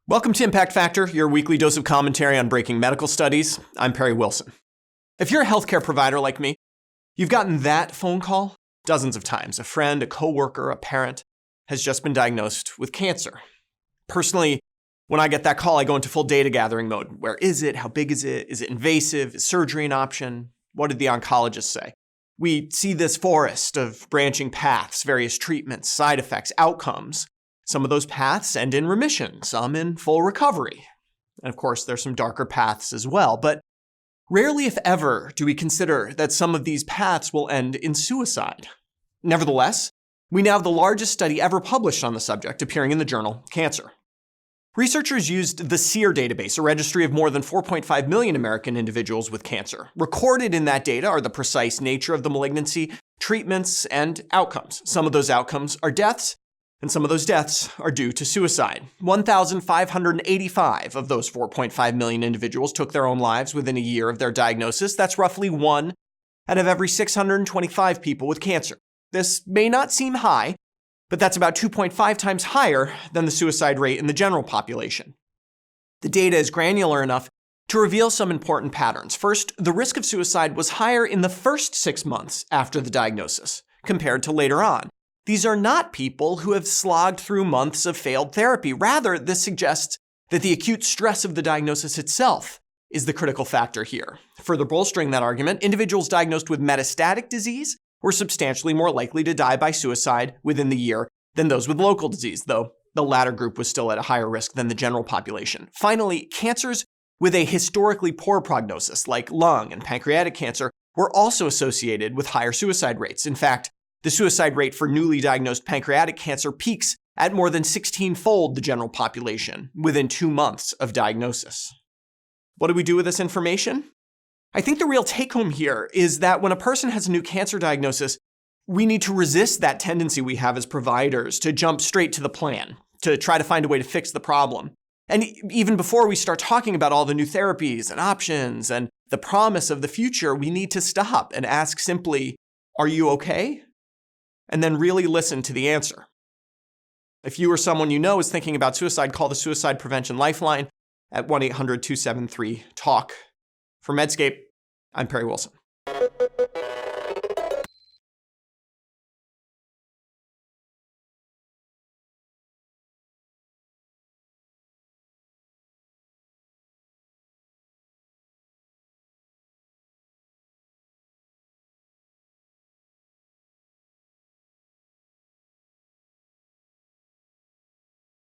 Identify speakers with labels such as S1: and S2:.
S1: Welcome to Impact Factor, your weekly dose of commentary on breaking medical studies. I'm Perry Wilson. If you're a healthcare provider like me, you've gotten that phone call dozens of times. A friend, a coworker, a parent has just been diagnosed with cancer. Personally, when I get that call, I go into full data gathering mode. Where is it? How big is it? Is it invasive? Is surgery an option? What did the oncologist say? We see this forest of branching paths, various treatments, side effects, outcomes. Some of those paths end in remission, some in full recovery. And of course, there's some darker paths as well. But rarely, if ever, do we consider that some of these paths will end in suicide. Nevertheless, we now have the largest study ever published on the subject, appearing in the journal Cancer. Researchers used the SEER database, a registry of more than 4.5 million American individuals with cancer. Recorded in that data are the precise nature of the malignancy, treatments, and outcomes. Some of those outcomes are deaths, and some of those deaths are due to suicide. 1,585 of those 4.5 million individuals took their own lives within a year of their diagnosis. That's roughly 1 out of every 625 people with cancer. This may not seem high, but that's about 2.5 times higher than the suicide rate in the general population. The data is granular enough to reveal some important patterns. First, the risk of suicide was higher in the first 6 months after the diagnosis compared to later on. These are not people who have slogged through months of failed therapy. Rather, this suggests that the acute stress of the diagnosis itself is the critical factor here. Further bolstering that argument, individuals diagnosed with metastatic disease were substantially more likely to die by suicide within the year than those with local disease, though the latter group was still at a higher risk than the general population. Finally, cancers with a historically poor prognosis, like lung and pancreatic cancer, were also associated with higher suicide rates. In fact, the suicide rate for newly diagnosed pancreatic cancer peaks at more than 16-fold the general population within 2 months of diagnosis. What do we do with this information? I think the real take-home here is that when a person has a new cancer diagnosis, we need to resist that tendency we have as providers to jump straight to the plan, to try to find a way to fix the problem. And even before we start talking about all the new therapies and options and the promise of the future, we need to stop and ask simply, are you okay? And then really listen to the answer. If you or someone you know is thinking about suicide, call the Suicide Prevention Lifeline at 1-800-273-TALK. For Medscape, I'm Perry Wilson.